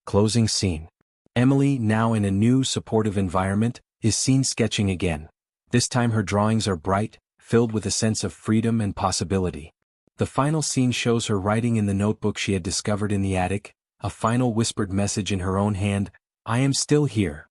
Closing scene. Emily, now in a new, supportive environment, is seen sketching again. This time her drawings are bright, filled with a sense of freedom and possibility. The final scene shows her writing in the notebook she had discovered in the attic, a final whispered message in her own hand: "I am still here."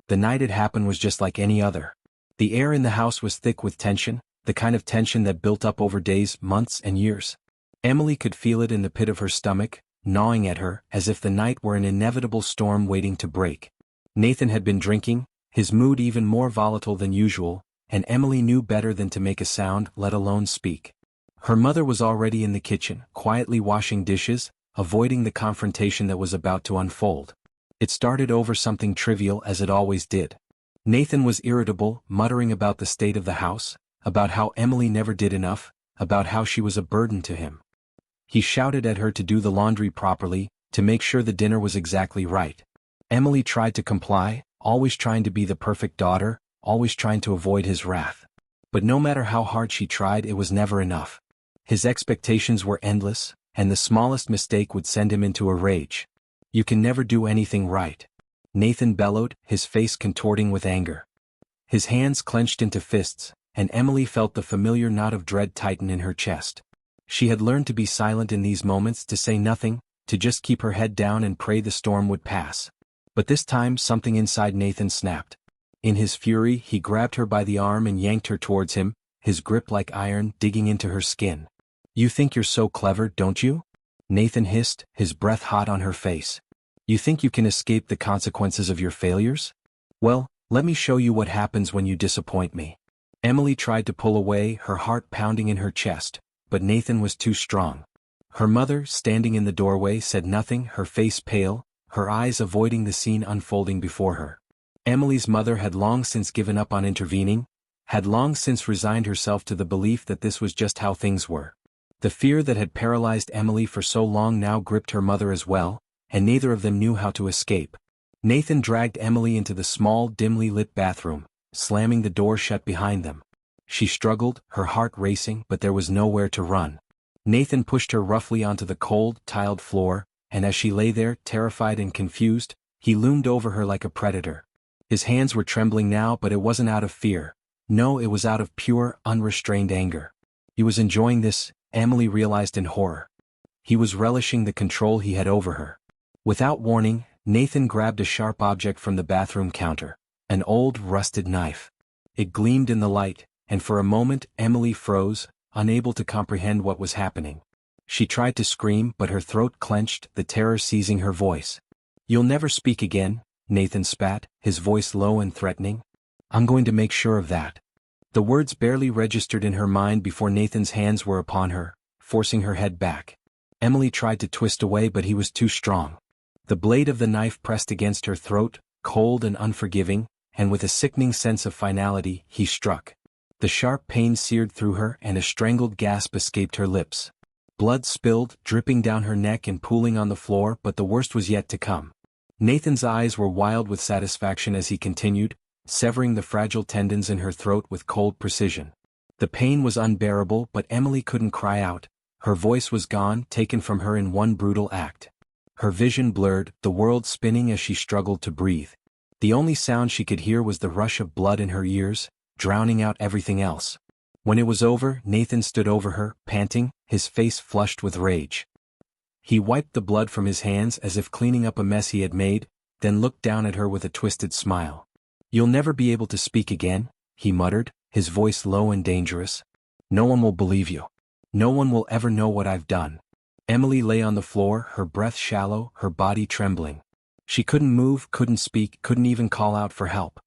The night it happened was just like any other. The air in the house was thick with tension, the kind of tension that built up over days, months, and years. Emily could feel it in the pit of her stomach, gnawing at her, as if the night were an inevitable storm waiting to break. Nathan had been drinking, his mood even more volatile than usual, and Emily knew better than to make a sound, let alone speak. Her mother was already in the kitchen, quietly washing dishes, avoiding the confrontation that was about to unfold. It started over something trivial, as it always did. Nathan was irritable, muttering about the state of the house, about how Emily never did enough, about how she was a burden to him. He shouted at her to do the laundry properly, to make sure the dinner was exactly right. Emily tried to comply, always trying to be the perfect daughter, always trying to avoid his wrath. But no matter how hard she tried, it was never enough. His expectations were endless, and the smallest mistake would send him into a rage. "You can never do anything right," Nathan bellowed, his face contorting with anger. His hands clenched into fists, and Emily felt the familiar knot of dread tighten in her chest. She had learned to be silent in these moments, to say nothing, to just keep her head down and pray the storm would pass. But this time something inside Nathan snapped. In his fury, he grabbed her by the arm and yanked her towards him, his grip like iron, digging into her skin. "You think you're so clever, don't you?" Nathan hissed, his breath hot on her face. "You think you can escape the consequences of your failures? Well, let me show you what happens when you disappoint me." Emily tried to pull away, her heart pounding in her chest, but Nathan was too strong. Her mother, standing in the doorway, said nothing, her face pale, her eyes avoiding the scene unfolding before her. Emily's mother had long since given up on intervening, had long since resigned herself to the belief that this was just how things were. The fear that had paralyzed Emily for so long now gripped her mother as well, and neither of them knew how to escape. Nathan dragged Emily into the small, dimly lit bathroom, slamming the door shut behind them. She struggled, her heart racing, but there was nowhere to run. Nathan pushed her roughly onto the cold, tiled floor, and as she lay there, terrified and confused, he loomed over her like a predator. His hands were trembling now, but it wasn't out of fear. No, it was out of pure, unrestrained anger. He was enjoying this, Emily realized in horror. He was relishing the control he had over her. Without warning, Nathan grabbed a sharp object from the bathroom counter, an old, rusted knife. It gleamed in the light, and for a moment Emily froze, unable to comprehend what was happening. She tried to scream, but her throat clenched, the terror seizing her voice. "You'll never speak again," Nathan spat, his voice low and threatening. "I'm going to make sure of that." The words barely registered in her mind before Nathan's hands were upon her, forcing her head back. Emily tried to twist away, but he was too strong. The blade of the knife pressed against her throat, cold and unforgiving, and with a sickening sense of finality, he struck. The sharp pain seared through her, and a strangled gasp escaped her lips. Blood spilled, dripping down her neck and pooling on the floor, but the worst was yet to come. Nathan's eyes were wild with satisfaction as he continued, severing the fragile tendons in her throat with cold precision. The pain was unbearable, but Emily couldn't cry out. Her voice was gone, taken from her in one brutal act. Her vision blurred, the world spinning as she struggled to breathe. The only sound she could hear was the rush of blood in her ears, drowning out everything else. When it was over, Nathan stood over her, panting, his face flushed with rage. He wiped the blood from his hands as if cleaning up a mess he had made, then looked down at her with a twisted smile. "You'll never be able to speak again," he muttered, his voice low and dangerous. "No one will believe you. No one will ever know what I've done." Emily lay on the floor, her breath shallow, her body trembling. She couldn't move, couldn't speak, couldn't even call out for help.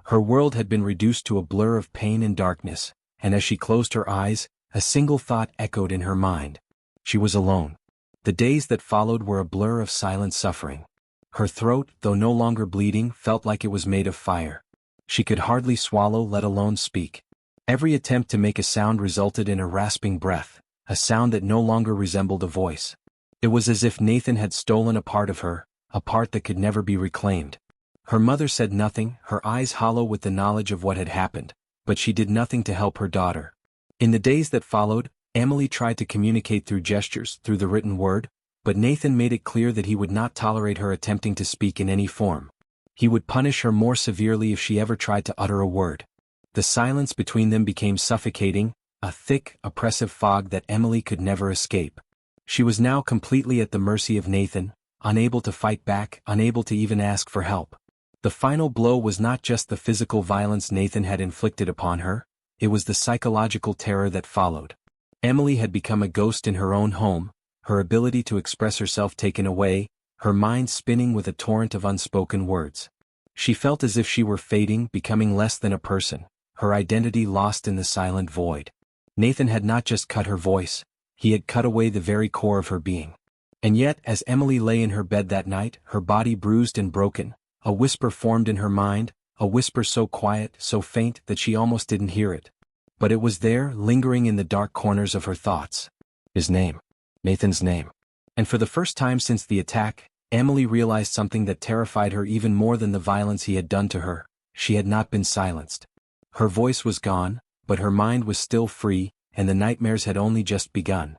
Her world had been reduced to a blur of pain and darkness, and as she closed her eyes, a single thought echoed in her mind. She was alone. The days that followed were a blur of silent suffering. Her throat, though no longer bleeding, felt like it was made of fire. She could hardly swallow, let alone speak. Every attempt to make a sound resulted in a rasping breath, a sound that no longer resembled a voice. It was as if Nathan had stolen a part of her, a part that could never be reclaimed. Her mother said nothing, her eyes hollow with the knowledge of what had happened, but she did nothing to help her daughter. In the days that followed, Emily tried to communicate through gestures, through the written word, But Nathan made it clear that he would not tolerate her attempting to speak in any form. He would punish her more severely if she ever tried to utter a word. The silence between them became suffocating, a thick, oppressive fog that Emily could never escape. She was now completely at the mercy of Nathan, unable to fight back, unable to even ask for help. The final blow was not just the physical violence Nathan had inflicted upon her, it was the psychological terror that followed. Emily had become a ghost in her own home, her ability to express herself taken away, her mind spinning with a torrent of unspoken words. She felt as if she were fading, becoming less than a person, her identity lost in the silent void. Nathan had not just cut her voice, he had cut away the very core of her being. And yet, as Emily lay in her bed that night, her body bruised and broken, a whisper formed in her mind, a whisper so quiet, so faint that she almost didn't hear it. But it was there, lingering in the dark corners of her thoughts. His name. Nathan's name. And for the first time since the attack, Emily realized something that terrified her even more than the violence he had done to her. She had not been silenced. Her voice was gone, but her mind was still free, and the nightmares had only just begun.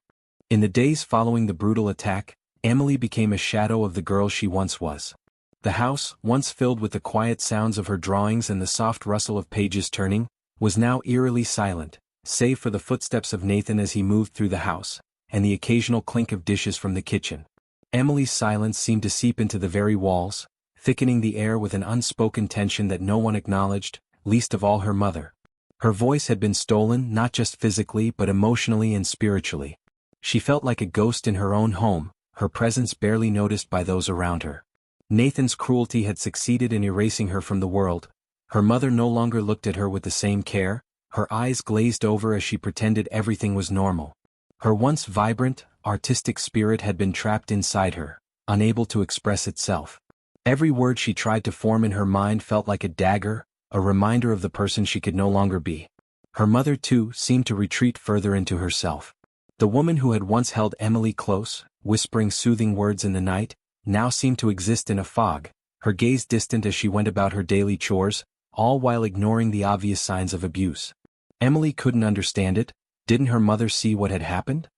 In the days following the brutal attack, Emily became a shadow of the girl she once was. The house, once filled with the quiet sounds of her drawings and the soft rustle of pages turning, was now eerily silent, save for the footsteps of Nathan as he moved through the house, and the occasional clink of dishes from the kitchen. Emily's silence seemed to seep into the very walls, thickening the air with an unspoken tension that no one acknowledged, least of all her mother. Her voice had been stolen not just physically but emotionally and spiritually. She felt like a ghost in her own home, her presence barely noticed by those around her. Nathan's cruelty had succeeded in erasing her from the world. Her mother no longer looked at her with the same care, her eyes glazed over as she pretended everything was normal. Her once vibrant, artistic spirit had been trapped inside her, unable to express itself. Every word she tried to form in her mind felt like a dagger, a reminder of the person she could no longer be. Her mother, too, seemed to retreat further into herself. The woman who had once held Emily close, whispering soothing words in the night, now seemed to exist in a fog, her gaze distant as she went about her daily chores, all while ignoring the obvious signs of abuse. Emily couldn't understand it. Didn't her mother see what had happened?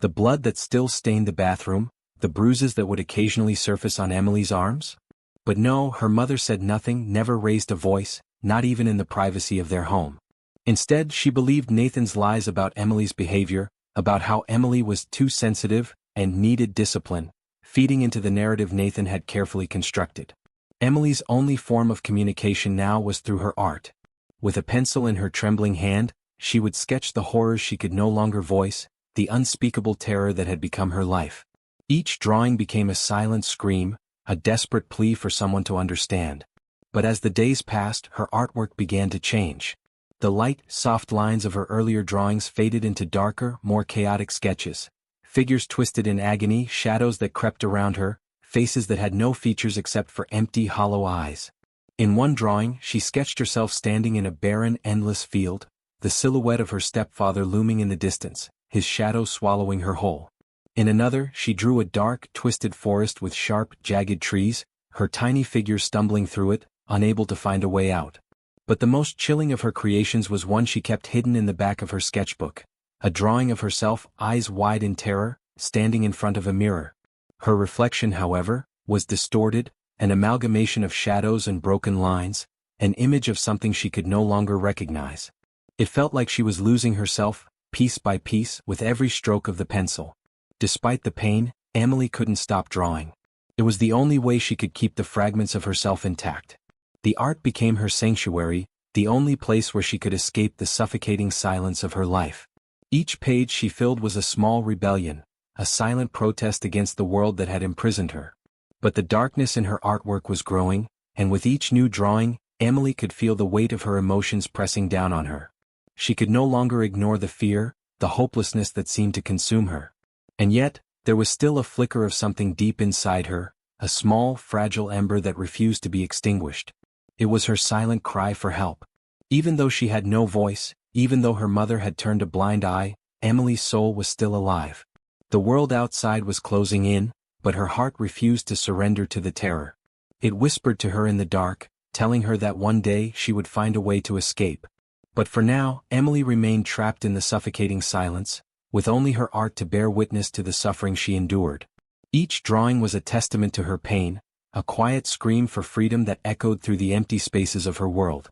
The blood that still stained the bathroom, the bruises that would occasionally surface on Emily's arms? But no, her mother said nothing, never raised a voice, not even in the privacy of their home. Instead, she believed Nathan's lies about Emily's behavior, about how Emily was too sensitive and needed discipline, feeding into the narrative Nathan had carefully constructed. Emily's only form of communication now was through her art. With a pencil in her trembling hand, she would sketch the horrors she could no longer voice, the unspeakable terror that had become her life. Each drawing became a silent scream, a desperate plea for someone to understand. But as the days passed, her artwork began to change. The light, soft lines of her earlier drawings faded into darker, more chaotic sketches. Figures twisted in agony, shadows that crept around her, faces that had no features except for empty, hollow eyes. In one drawing, she sketched herself standing in a barren, endless field, the silhouette of her stepfather looming in the distance, his shadow swallowing her whole. In another, she drew a dark, twisted forest with sharp, jagged trees, her tiny figure stumbling through it, unable to find a way out. But the most chilling of her creations was one she kept hidden in the back of her sketchbook, a drawing of herself, eyes wide in terror, standing in front of a mirror. Her reflection, however, was distorted, an amalgamation of shadows and broken lines, an image of something she could no longer recognize. It felt like she was losing herself, piece by piece, with every stroke of the pencil. Despite the pain, Emily couldn't stop drawing. It was the only way she could keep the fragments of herself intact. The art became her sanctuary, the only place where she could escape the suffocating silence of her life. Each page she filled was a small rebellion, a silent protest against the world that had imprisoned her. But the darkness in her artwork was growing, and with each new drawing, Emily could feel the weight of her emotions pressing down on her. She could no longer ignore the fear, the hopelessness that seemed to consume her. And yet, there was still a flicker of something deep inside her, a small, fragile ember that refused to be extinguished. It was her silent cry for help. Even though she had no voice, even though her mother had turned a blind eye, Emily's soul was still alive. The world outside was closing in, but her heart refused to surrender to the terror. It whispered to her in the dark, telling her that one day she would find a way to escape. But for now, Emily remained trapped in the suffocating silence, with only her art to bear witness to the suffering she endured. Each drawing was a testament to her pain, a quiet scream for freedom that echoed through the empty spaces of her world.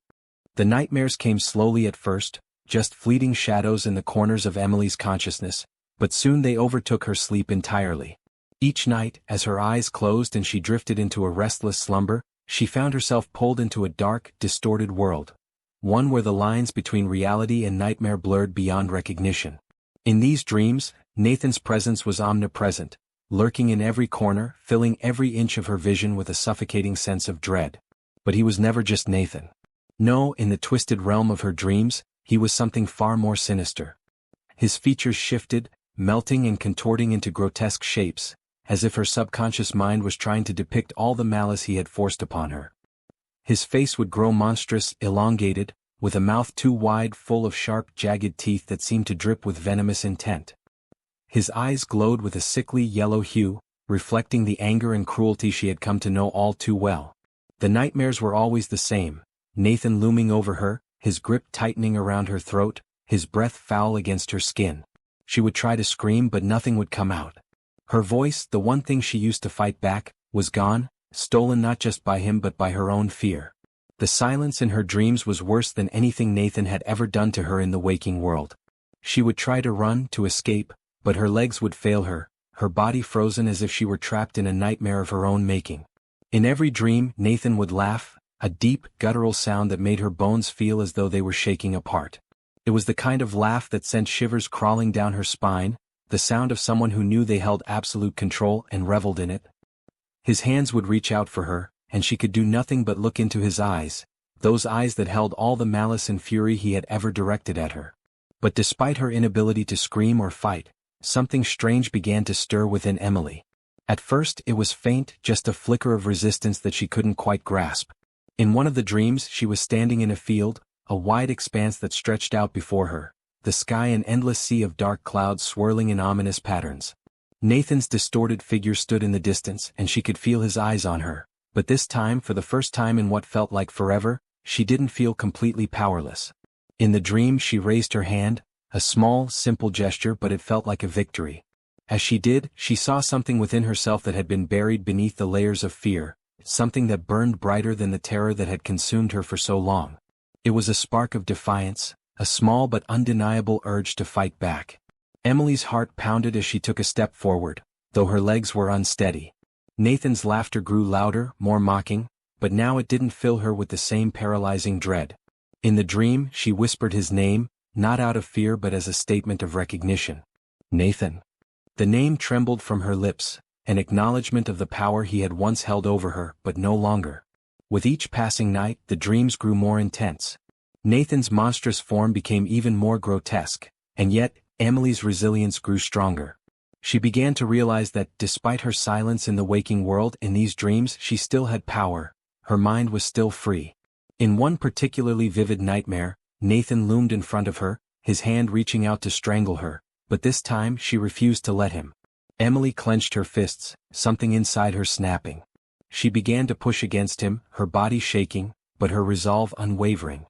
The nightmares came slowly at first, just fleeting shadows in the corners of Emily's consciousness, but soon they overtook her sleep entirely. Each night, as her eyes closed and she drifted into a restless slumber, she found herself pulled into a dark, distorted world. One where the lines between reality and nightmare blurred beyond recognition. In these dreams, Nathan's presence was omnipresent, lurking in every corner, filling every inch of her vision with a suffocating sense of dread. But he was never just Nathan. No, in the twisted realm of her dreams, he was something far more sinister. His features shifted, melting and contorting into grotesque shapes, as if her subconscious mind was trying to depict all the malice he had forced upon her. His face would grow monstrous, elongated, with a mouth too wide, full of sharp, jagged teeth that seemed to drip with venomous intent. His eyes glowed with a sickly yellow hue, reflecting the anger and cruelty she had come to know all too well. The nightmares were always the same, Nathan looming over her, his grip tightening around her throat, his breath foul against her skin. She would try to scream but nothing would come out. Her voice, the one thing she used to fight back, was gone, stolen not just by him but by her own fear. The silence in her dreams was worse than anything Nathan had ever done to her in the waking world. She would try to run, to escape, but her legs would fail her, her body frozen as if she were trapped in a nightmare of her own making. In every dream, Nathan would laugh, a deep, guttural sound that made her bones feel as though they were shaking apart. It was the kind of laugh that sent shivers crawling down her spine, the sound of someone who knew they held absolute control and reveled in it. His hands would reach out for her, and she could do nothing but look into his eyes, those eyes that held all the malice and fury he had ever directed at her. But despite her inability to scream or fight, something strange began to stir within Emily. At first it was faint, just a flicker of resistance that she couldn't quite grasp. In one of the dreams she was standing in a field, a wide expanse that stretched out before her, the sky an endless sea of dark clouds swirling in ominous patterns. Nathan's distorted figure stood in the distance and she could feel his eyes on her, but this time, for the first time in what felt like forever, she didn't feel completely powerless. In the dream she raised her hand, a small, simple gesture, but it felt like a victory. As she did, she saw something within herself that had been buried beneath the layers of fear, something that burned brighter than the terror that had consumed her for so long. It was a spark of defiance, a small but undeniable urge to fight back. Emily's heart pounded as she took a step forward, though her legs were unsteady. Nathan's laughter grew louder, more mocking, but now it didn't fill her with the same paralyzing dread. In the dream, she whispered his name, not out of fear but as a statement of recognition. Nathan. The name trembled from her lips, an acknowledgement of the power he had once held over her, but no longer. With each passing night, the dreams grew more intense. Nathan's monstrous form became even more grotesque, and yet, Emily's resilience grew stronger. She began to realize that, despite her silence in the waking world, in these dreams she still had power, her mind was still free. In one particularly vivid nightmare, Nathan loomed in front of her, his hand reaching out to strangle her, but this time she refused to let him. Emily clenched her fists, something inside her snapping. She began to push against him, her body shaking, but her resolve unwavering.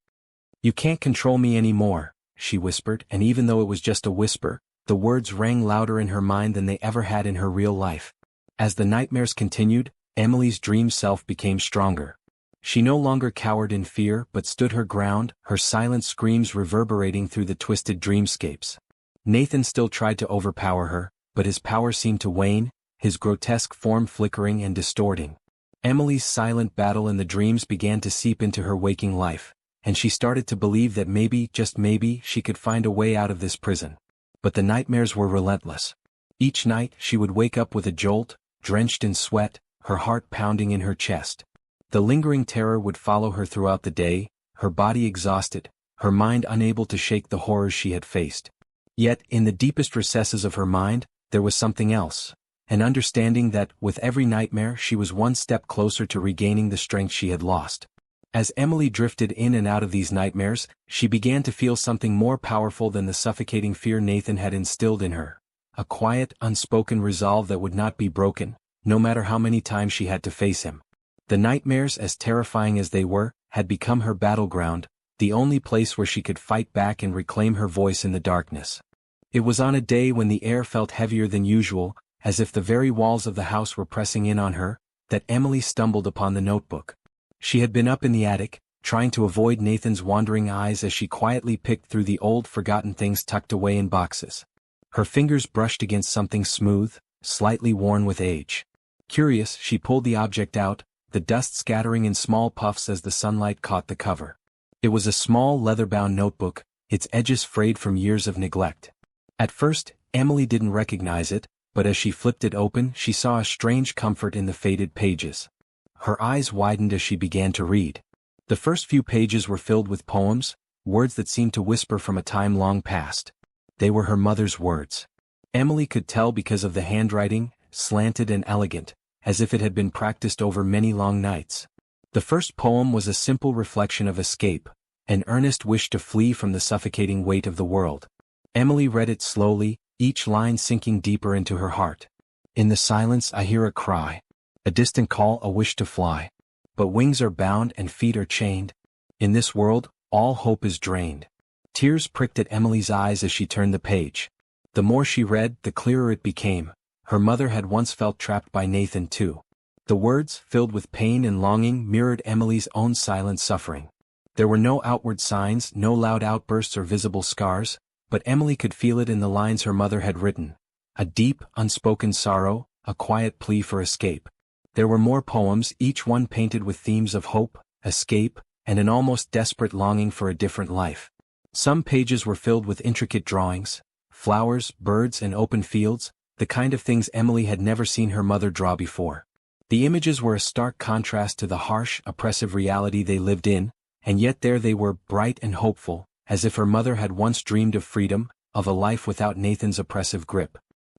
"You can't control me anymore," she whispered, and even though it was just a whisper, the words rang louder in her mind than they ever had in her real life. As the nightmares continued, Emily's dream self became stronger. She no longer cowered in fear but stood her ground, her silent screams reverberating through the twisted dreamscapes. Nathan still tried to overpower her, but his power seemed to wane, his grotesque form flickering and distorting. Emily's silent battle in the dreams began to seep into her waking life, and she started to believe that maybe, just maybe, she could find a way out of this prison. But the nightmares were relentless. Each night, she would wake up with a jolt, drenched in sweat, her heart pounding in her chest. The lingering terror would follow her throughout the day, her body exhausted, her mind unable to shake the horrors she had faced. Yet, in the deepest recesses of her mind, there was something else, an understanding that, with every nightmare, she was one step closer to regaining the strength she had lost. As Emily drifted in and out of these nightmares, she began to feel something more powerful than the suffocating fear Nathan had instilled in her. A quiet, unspoken resolve that would not be broken, no matter how many times she had to face him. The nightmares, as terrifying as they were, had become her battleground, the only place where she could fight back and reclaim her voice in the darkness. It was on a day when the air felt heavier than usual, as if the very walls of the house were pressing in on her, that Emily stumbled upon the notebook. She had been up in the attic, trying to avoid Nathan's wandering eyes as she quietly picked through the old forgotten things tucked away in boxes. Her fingers brushed against something smooth, slightly worn with age. Curious, she pulled the object out, the dust scattering in small puffs as the sunlight caught the cover. It was a small leather-bound notebook, its edges frayed from years of neglect. At first, Emily didn't recognize it, but as she flipped it open she saw a strange comfort in the faded pages. Her eyes widened as she began to read. The first few pages were filled with poems, words that seemed to whisper from a time long past. They were her mother's words. Emily could tell because of the handwriting, slanted and elegant, as if it had been practiced over many long nights. The first poem was a simple reflection of escape, an earnest wish to flee from the suffocating weight of the world. Emily read it slowly, each line sinking deeper into her heart. In the silence I hear a cry, a distant call, a wish to fly. But wings are bound and feet are chained. In this world, all hope is drained. Tears pricked at Emily's eyes as she turned the page. The more she read, the clearer it became. Her mother had once felt trapped by Nathan too. The words, filled with pain and longing, mirrored Emily's own silent suffering. There were no outward signs, no loud outbursts or visible scars, but Emily could feel it in the lines her mother had written. A deep, unspoken sorrow, a quiet plea for escape. There were more poems, each one painted with themes of hope, escape, and an almost desperate longing for a different life. Some pages were filled with intricate drawings, flowers, birds, and open fields, the kind of things Emily had never seen her mother draw before. The images were a stark contrast to the harsh, oppressive reality they lived in, and yet there they were, bright and hopeful, as if her mother had once dreamed of freedom, of a life without Nathan's oppressive grip.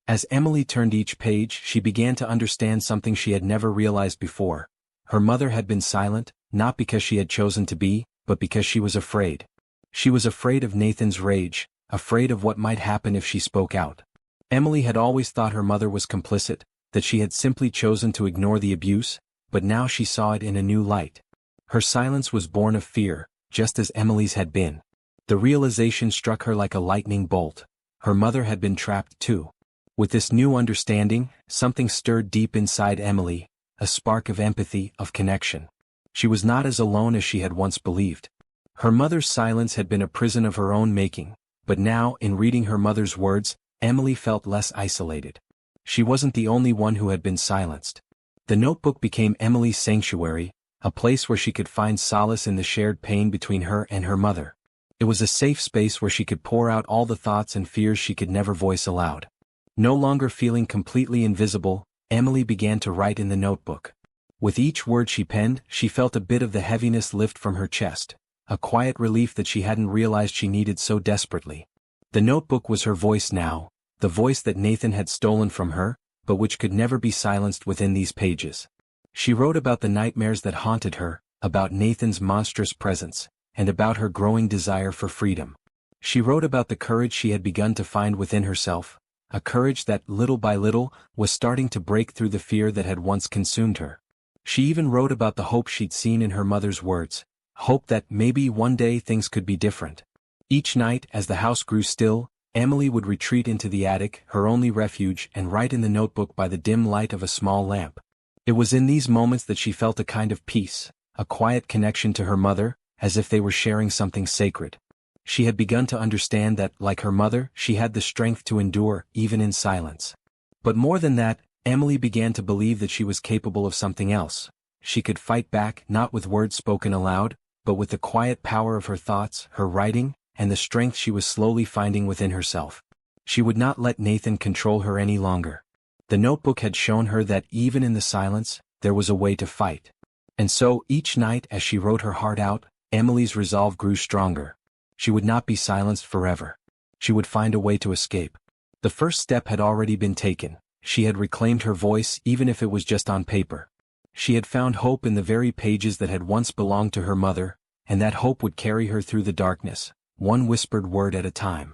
As Emily turned each page, she began to understand something she had never realized before. Her mother had been silent, not because she had chosen to be, but because she was afraid. She was afraid of Nathan's rage, afraid of what might happen if she spoke out. Emily had always thought her mother was complicit, that she had simply chosen to ignore the abuse, but now she saw it in a new light. Her silence was born of fear, just as Emily's had been. The realization struck her like a lightning bolt. Her mother had been trapped too. With this new understanding, something stirred deep inside Emily, a spark of empathy, of connection. She was not as alone as she had once believed. Her mother's silence had been a prison of her own making, but now, in reading her mother's words, Emily felt less isolated. She wasn't the only one who had been silenced. The notebook became Emily's sanctuary, a place where she could find solace in the shared pain between her and her mother. It was a safe space where she could pour out all the thoughts and fears she could never voice aloud. No longer feeling completely invisible, Emily began to write in the notebook. With each word she penned, she felt a bit of the heaviness lift from her chest, a quiet relief that she hadn't realized she needed so desperately. The notebook was her voice now, the voice that Nathan had stolen from her, but which could never be silenced within these pages. She wrote about the nightmares that haunted her, about Nathan's monstrous presence, and about her growing desire for freedom. She wrote about the courage she had begun to find within herself, a courage that, little by little, was starting to break through the fear that had once consumed her. She even wrote about the hope she'd seen in her mother's words, hope that maybe one day things could be different. Each night, as the house grew still, Emily would retreat into the attic, her only refuge, and write in the notebook by the dim light of a small lamp. It was in these moments that she felt a kind of peace, a quiet connection to her mother, as if they were sharing something sacred. She had begun to understand that, like her mother, she had the strength to endure, even in silence. But more than that, Emily began to believe that she was capable of something else. She could fight back, not with words spoken aloud, but with the quiet power of her thoughts, her writing, and the strength she was slowly finding within herself. She would not let Nathan control her any longer. The notebook had shown her that even in the silence, there was a way to fight. And so, each night as she wrote her heart out, Emily's resolve grew stronger. She would not be silenced forever. She would find a way to escape. The first step had already been taken. She had reclaimed her voice, even if it was just on paper. She had found hope in the very pages that had once belonged to her mother, and that hope would carry her through the darkness, one whispered word at a time.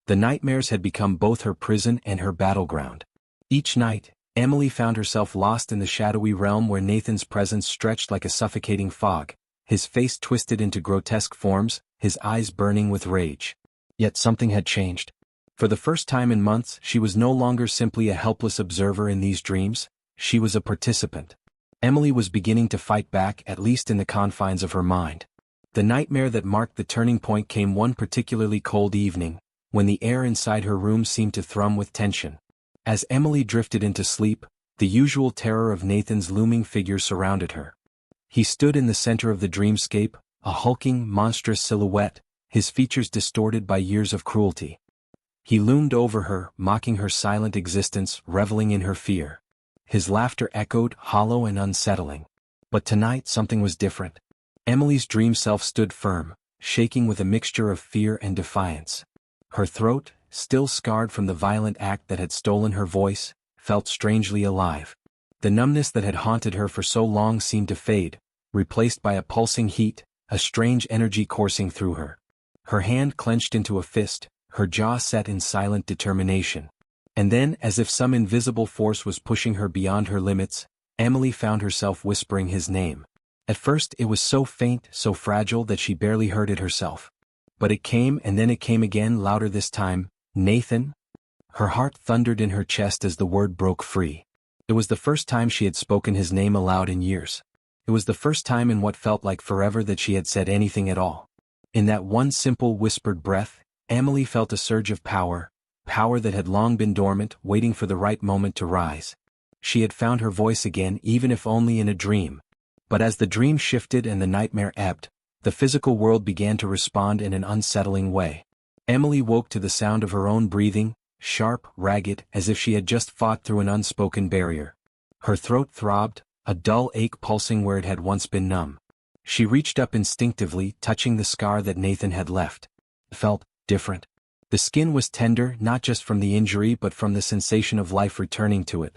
The nightmares had become both her prison and her battleground. Each night, Emily found herself lost in the shadowy realm where Nathan's presence stretched like a suffocating fog, his face twisted into grotesque forms, his eyes burning with rage. Yet something had changed. For the first time in months, she was no longer simply a helpless observer in these dreams, she was a participant. Emily was beginning to fight back, at least in the confines of her mind. The nightmare that marked the turning point came one particularly cold evening, when the air inside her room seemed to thrum with tension. As Emily drifted into sleep, the usual terror of Nathan's looming figure surrounded her. He stood in the center of the dreamscape, a hulking, monstrous silhouette, his features distorted by years of cruelty. He loomed over her, mocking her silent existence, reveling in her fear. His laughter echoed, hollow and unsettling. But tonight something was different. Emily's dream self stood firm, shaking with a mixture of fear and defiance. Her throat, still scarred from the violent act that had stolen her voice, felt strangely alive. The numbness that had haunted her for so long seemed to fade, replaced by a pulsing heat, a strange energy coursing through her. Her hand clenched into a fist, her jaw set in silent determination. And then, as if some invisible force was pushing her beyond her limits, Emily found herself whispering his name. At first it was so faint, so fragile that she barely heard it herself. But it came, and then it came again, louder this time. Nathan? Her heart thundered in her chest as the word broke free. It was the first time she had spoken his name aloud in years. It was the first time in what felt like forever that she had said anything at all. In that one simple whispered breath, Emily felt a surge of power that had long been dormant, waiting for the right moment to rise. She had found her voice again, even if only in a dream. But as the dream shifted and the nightmare ebbed, the physical world began to respond in an unsettling way. Emily woke to the sound of her own breathing, sharp, ragged, as if she had just fought through an unspoken barrier. Her throat throbbed, a dull ache pulsing where it had once been numb. She reached up instinctively, touching the scar that Nathan had left. It felt different. The skin was tender, not just from the injury but from the sensation of life returning to it.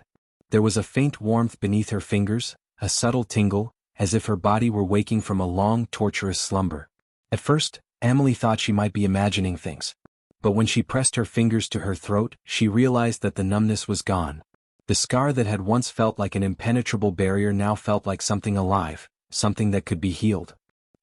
There was a faint warmth beneath her fingers, a subtle tingle, as if her body were waking from a long, torturous slumber. At first, Emily thought she might be imagining things. But when she pressed her fingers to her throat, she realized that the numbness was gone. The scar that had once felt like an impenetrable barrier now felt like something alive, something that could be healed.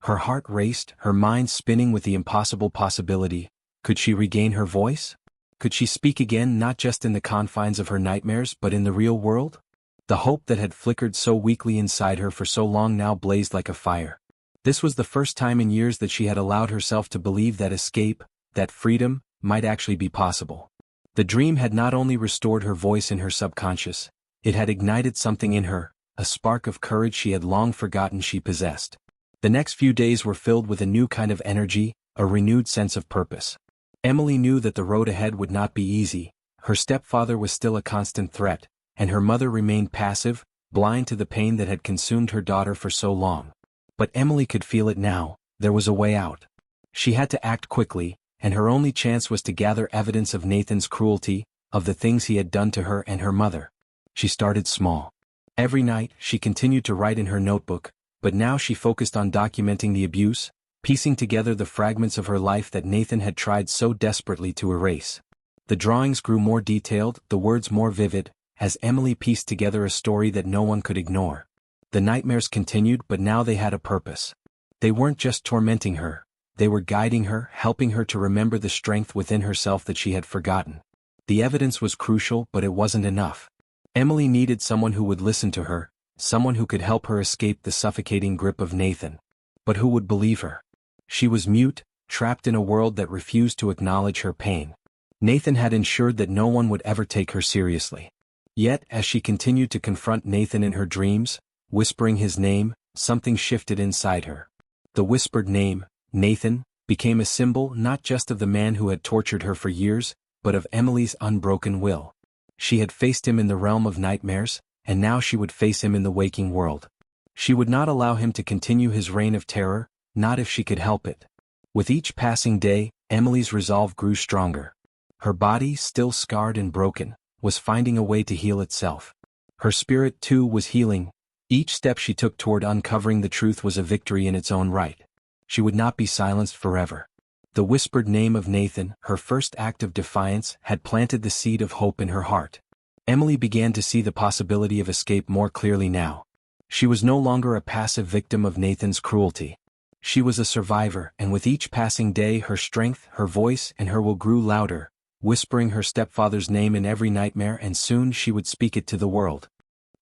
Her heart raced, her mind spinning with the impossible possibility. Could she regain her voice? Could she speak again, not just in the confines of her nightmares but in the real world? The hope that had flickered so weakly inside her for so long now blazed like a fire. This was the first time in years that she had allowed herself to believe that escape, that freedom, might actually be possible. The dream had not only restored her voice in her subconscious, it had ignited something in her, a spark of courage she had long forgotten she possessed. The next few days were filled with a new kind of energy, a renewed sense of purpose. Emily knew that the road ahead would not be easy. Her stepfather was still a constant threat, and her mother remained passive, blind to the pain that had consumed her daughter for so long. But Emily could feel it now. There was a way out. She had to act quickly, and her only chance was to gather evidence of Nathan's cruelty, of the things he had done to her and her mother. She started small. Every night, she continued to write in her notebook, but now she focused on documenting the abuse, piecing together the fragments of her life that Nathan had tried so desperately to erase. The drawings grew more detailed, the words more vivid, as Emily pieced together a story that no one could ignore. The nightmares continued, but now they had a purpose. They weren't just tormenting her. They were guiding her, helping her to remember the strength within herself that she had forgotten. The evidence was crucial, but it wasn't enough. Emily needed someone who would listen to her, someone who could help her escape the suffocating grip of Nathan. But who would believe her? She was mute, trapped in a world that refused to acknowledge her pain. Nathan had ensured that no one would ever take her seriously. Yet, as she continued to confront Nathan in her dreams, whispering his name, something shifted inside her. The whispered name, Nathan, became a symbol not just of the man who had tortured her for years, but of Emily's unbroken will. She had faced him in the realm of nightmares, and now she would face him in the waking world. She would not allow him to continue his reign of terror, not if she could help it. With each passing day, Emily's resolve grew stronger. Her body, still scarred and broken, was finding a way to heal itself. Her spirit, too, was healing. Each step she took toward uncovering the truth was a victory in its own right. She would not be silenced forever. The whispered name of Nathan, her first act of defiance, had planted the seed of hope in her heart. Emily began to see the possibility of escape more clearly now. She was no longer a passive victim of Nathan's cruelty. She was a survivor, and with each passing day her strength, her voice, and her will grew louder, whispering her stepfather's name in every nightmare, and soon she would speak it to the world.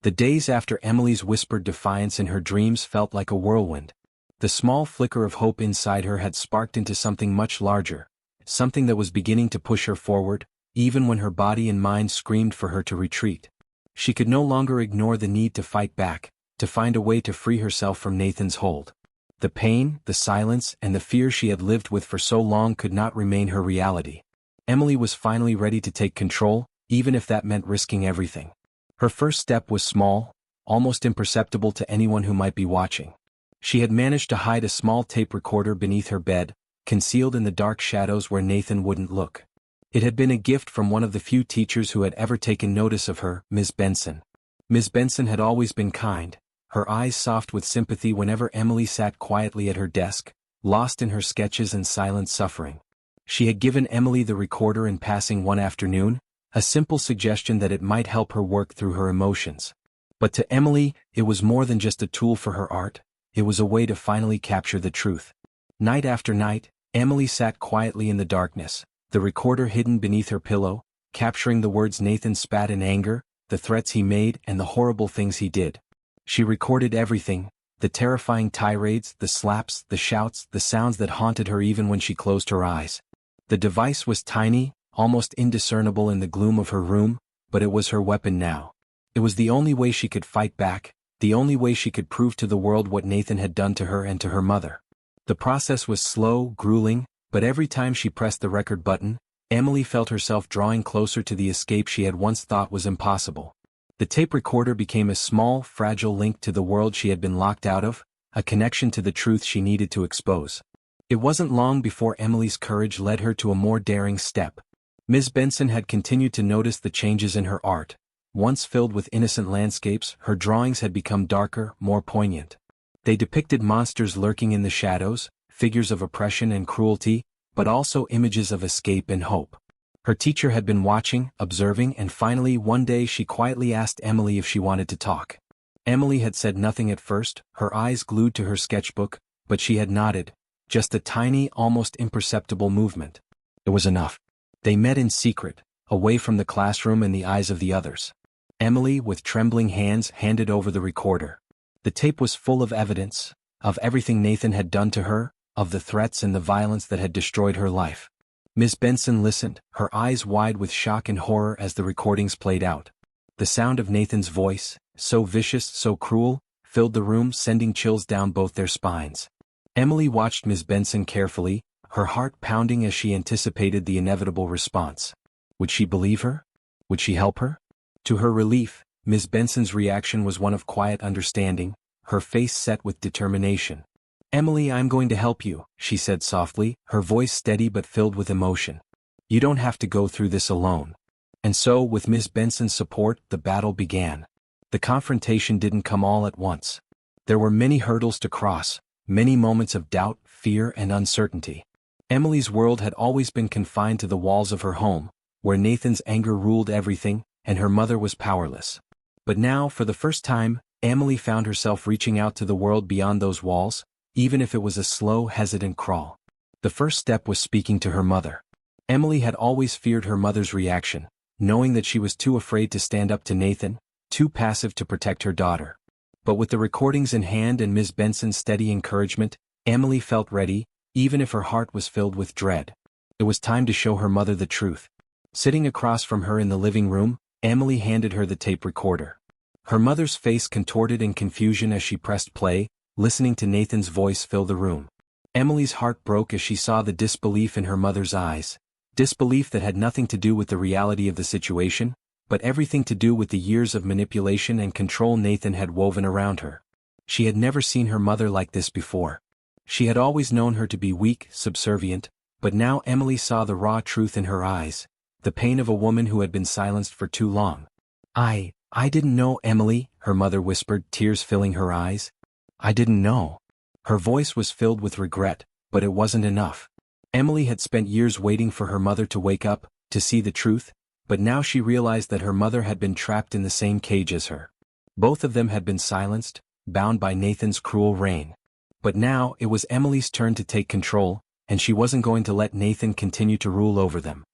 The days after Emily's whispered defiance in her dreams felt like a whirlwind. The small flicker of hope inside her had sparked into something much larger, something that was beginning to push her forward, even when her body and mind screamed for her to retreat. She could no longer ignore the need to fight back, to find a way to free herself from Nathan's hold. The pain, the silence, and the fear she had lived with for so long could not remain her reality. Emily was finally ready to take control, even if that meant risking everything. Her first step was small, almost imperceptible to anyone who might be watching. She had managed to hide a small tape recorder beneath her bed, concealed in the dark shadows where Nathan wouldn't look. It had been a gift from one of the few teachers who had ever taken notice of her, Miss Benson. Miss Benson had always been kind, her eyes soft with sympathy whenever Emily sat quietly at her desk, lost in her sketches and silent suffering. She had given Emily the recorder in passing one afternoon, a simple suggestion that it might help her work through her emotions. But to Emily, it was more than just a tool for her art, it was a way to finally capture the truth. Night after night, Emily sat quietly in the darkness, the recorder hidden beneath her pillow, capturing the words Nathan spat in anger, the threats he made, and the horrible things he did. She recorded everything, the terrifying tirades, the slaps, the shouts, the sounds that haunted her even when she closed her eyes. The device was tiny, almost indiscernible in the gloom of her room, but it was her weapon now. It was the only way she could fight back, the only way she could prove to the world what Nathan had done to her and to her mother. The process was slow, grueling, but every time she pressed the record button, Emily felt herself drawing closer to the escape she had once thought was impossible. The tape recorder became a small, fragile link to the world she had been locked out of, a connection to the truth she needed to expose. It wasn't long before Emily's courage led her to a more daring step. Miss Benson had continued to notice the changes in her art. Once filled with innocent landscapes, her drawings had become darker, more poignant. They depicted monsters lurking in the shadows, figures of oppression and cruelty, but also images of escape and hope. Her teacher had been watching, observing, and finally one day she quietly asked Emily if she wanted to talk. Emily had said nothing at first, her eyes glued to her sketchbook, but she had nodded, just a tiny, almost imperceptible movement. It was enough. They met in secret, away from the classroom and the eyes of the others. Emily, with trembling hands, handed over the recorder. The tape was full of evidence, of everything Nathan had done to her, of the threats and the violence that had destroyed her life. Miss Benson listened, her eyes wide with shock and horror as the recordings played out. The sound of Nathan's voice, so vicious, so cruel, filled the room, sending chills down both their spines. Emily watched Miss Benson carefully, her heart pounding as she anticipated the inevitable response. Would she believe her? Would she help her? To her relief, Miss Benson's reaction was one of quiet understanding, her face set with determination. "Emily, I'm going to help you," she said softly, her voice steady but filled with emotion. "You don't have to go through this alone." And so, with Miss Benson's support, the battle began. The confrontation didn't come all at once. There were many hurdles to cross, many moments of doubt, fear, and uncertainty. Emily's world had always been confined to the walls of her home, where Nathan's anger ruled everything, and her mother was powerless. But now, for the first time, Emily found herself reaching out to the world beyond those walls, even if it was a slow, hesitant crawl. The first step was speaking to her mother. Emily had always feared her mother's reaction, knowing that she was too afraid to stand up to Nathan, too passive to protect her daughter. But with the recordings in hand and Miss Benson's steady encouragement, Emily felt ready, even if her heart was filled with dread. It was time to show her mother the truth. Sitting across from her in the living room, Emily handed her the tape recorder. Her mother's face contorted in confusion as she pressed play, listening to Nathan's voice fill the room. Emily's heart broke as she saw the disbelief in her mother's eyes, disbelief that had nothing to do with the reality of the situation, but everything to do with the years of manipulation and control Nathan had woven around her. She had never seen her mother like this before. She had always known her to be weak, subservient, but now Emily saw the raw truth in her eyes, the pain of a woman who had been silenced for too long. I didn't know, Emily," her mother whispered, tears filling her eyes. "I didn't know." Her voice was filled with regret, but it wasn't enough. Emily had spent years waiting for her mother to wake up, to see the truth, but now she realized that her mother had been trapped in the same cage as her. Both of them had been silenced, bound by Nathan's cruel reign. But now it was Emily's turn to take control, and she wasn't going to let Nathan continue to rule over them.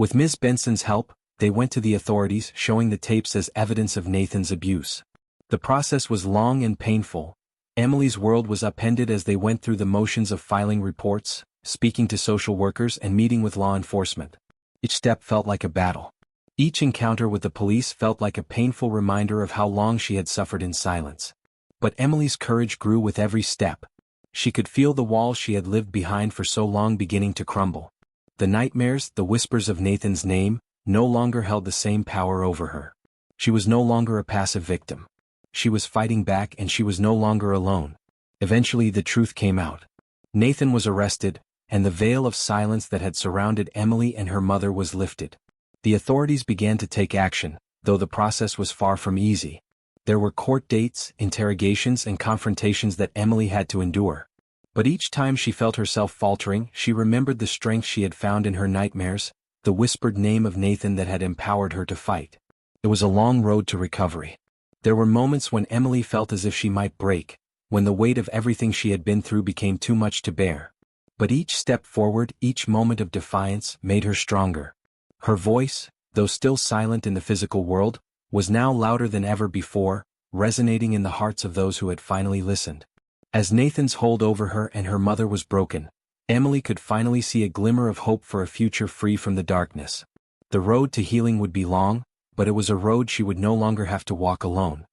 With Ms. Benson's help, they went to the authorities, showing the tapes as evidence of Nathan's abuse. The process was long and painful. Emily's world was upended as they went through the motions of filing reports, speaking to social workers, and meeting with law enforcement. Each step felt like a battle. Each encounter with the police felt like a painful reminder of how long she had suffered in silence. But Emily's courage grew with every step. She could feel the walls she had lived behind for so long beginning to crumble. The nightmares, the whispers of Nathan's name, no longer held the same power over her. She was no longer a passive victim. She was fighting back, and she was no longer alone. Eventually the truth came out. Nathan was arrested, and the veil of silence that had surrounded Emily and her mother was lifted. The authorities began to take action, though the process was far from easy. There were court dates, interrogations, and confrontations that Emily had to endure. But each time she felt herself faltering, she remembered the strength she had found in her nightmares, the whispered name of Nathan that had empowered her to fight. It was a long road to recovery. There were moments when Emily felt as if she might break, when the weight of everything she had been through became too much to bear. But each step forward, each moment of defiance, made her stronger. Her voice, though still silent in the physical world, was now louder than ever before, resonating in the hearts of those who had finally listened. As Nathan's hold over her and her mother was broken, Emily could finally see a glimmer of hope for a future free from the darkness. The road to healing would be long, but it was a road she would no longer have to walk alone.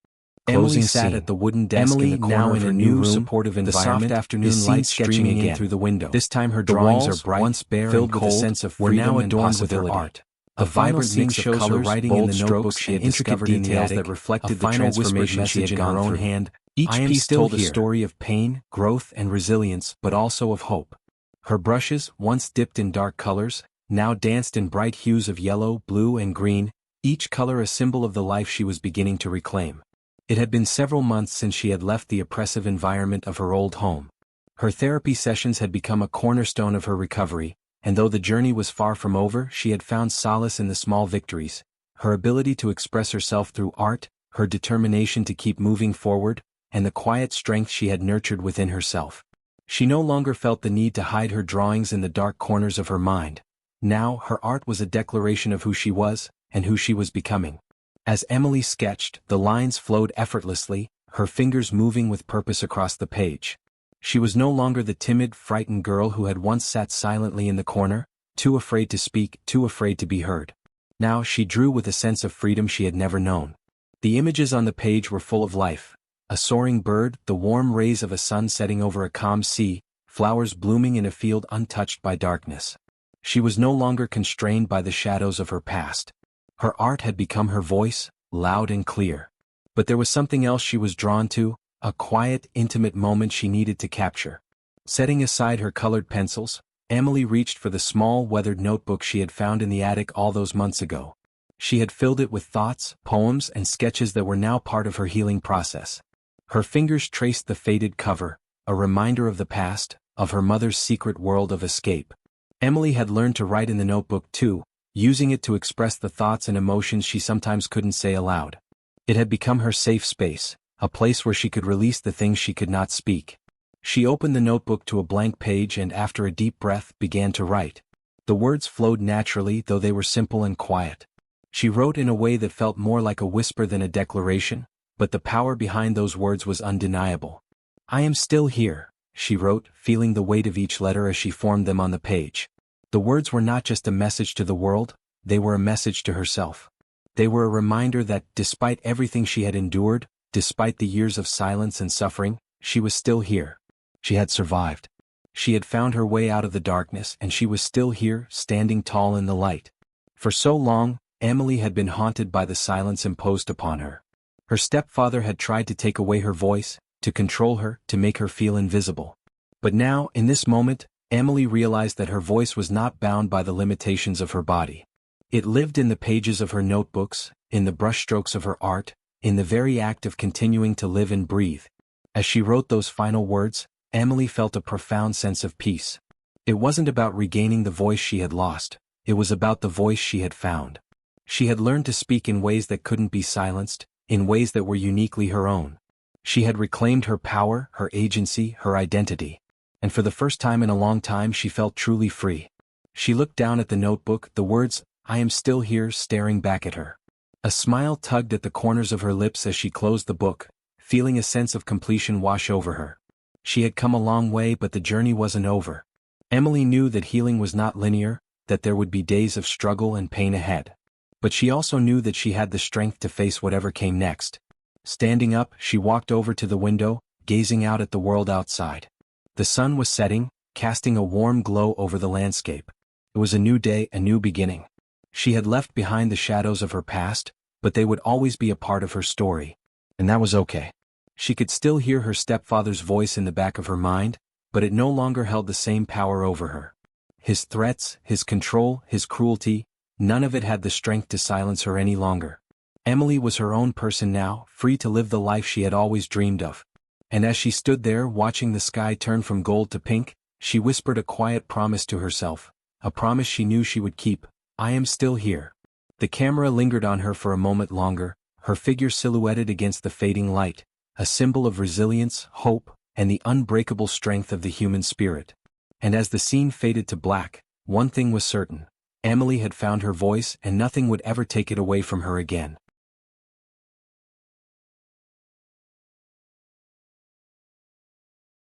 Emily sat at the wooden desk in the corner of her new room, supportive environment, the soft afternoon light streaming in through the window. This time her drawings are bright, once bare filled with a sense of freedom, were now adorned with her art. A vibrant mix of colors, writing in the notebook she had discovered details that reflected the transformation she had gone through. In her own hand, each piece told a story of pain, growth, and resilience, but also of hope. Her brushes, once dipped in dark colors, now danced in bright hues of yellow, blue, and green, each color a symbol of the life she was beginning to reclaim. It had been several months since she had left the oppressive environment of her old home. Her therapy sessions had become a cornerstone of her recovery, and though the journey was far from over, she had found solace in the small victories, her ability to express herself through art, her determination to keep moving forward, and the quiet strength she had nurtured within herself. She no longer felt the need to hide her drawings in the dark corners of her mind. Now, her art was a declaration of who she was, and who she was becoming. As Emily sketched, the lines flowed effortlessly, her fingers moving with purpose across the page. She was no longer the timid, frightened girl who had once sat silently in the corner, too afraid to speak, too afraid to be heard. Now she drew with a sense of freedom she had never known. The images on the page were full of life. A soaring bird, the warm rays of a sun setting over a calm sea, flowers blooming in a field untouched by darkness. She was no longer constrained by the shadows of her past. Her art had become her voice, loud and clear. But there was something else she was drawn to, a quiet, intimate moment she needed to capture. Setting aside her colored pencils, Emily reached for the small, weathered notebook she had found in the attic all those months ago. She had filled it with thoughts, poems, and sketches that were now part of her healing process. Her fingers traced the faded cover, a reminder of the past, of her mother's secret world of escape. Emily had learned to write in the notebook too, using it to express the thoughts and emotions she sometimes couldn't say aloud. It had become her safe space, a place where she could release the things she could not speak. She opened the notebook to a blank page and after a deep breath began to write. The words flowed naturally, though they were simple and quiet. She wrote in a way that felt more like a whisper than a declaration, but the power behind those words was undeniable. "I am still here," she wrote, feeling the weight of each letter as she formed them on the page. The words were not just a message to the world, they were a message to herself. They were a reminder that, despite everything she had endured, despite the years of silence and suffering, she was still here. She had survived. She had found her way out of the darkness, and she was still here, standing tall in the light. For so long, Emily had been haunted by the silence imposed upon her. Her stepfather had tried to take away her voice, to control her, to make her feel invisible. But now, in this moment, Emily realized that her voice was not bound by the limitations of her body. It lived in the pages of her notebooks, in the brushstrokes of her art, in the very act of continuing to live and breathe. As she wrote those final words, Emily felt a profound sense of peace. It wasn't about regaining the voice she had lost, it was about the voice she had found. She had learned to speak in ways that couldn't be silenced, in ways that were uniquely her own. She had reclaimed her power, her agency, her identity. And for the first time in a long time she felt truly free. She looked down at the notebook, the words, I am still here staring back at her. A smile tugged at the corners of her lips as she closed the book, feeling a sense of completion wash over her. She had come a long way, but the journey wasn't over. Emily knew that healing was not linear, that there would be days of struggle and pain ahead. But she also knew that she had the strength to face whatever came next. Standing up, she walked over to the window, gazing out at the world outside. The sun was setting, casting a warm glow over the landscape. It was a new day, a new beginning. She had left behind the shadows of her past, but they would always be a part of her story. And that was okay. She could still hear her stepfather's voice in the back of her mind, but it no longer held the same power over her. His threats, his control, his cruelty, none of it had the strength to silence her any longer. Emily was her own person now, free to live the life she had always dreamed of. And as she stood there watching the sky turn from gold to pink, she whispered a quiet promise to herself, a promise she knew she would keep. I am still here. The camera lingered on her for a moment longer, her figure silhouetted against the fading light, a symbol of resilience, hope, and the unbreakable strength of the human spirit. And as the scene faded to black, one thing was certain. Emily had found her voice, and nothing would ever take it away from her again.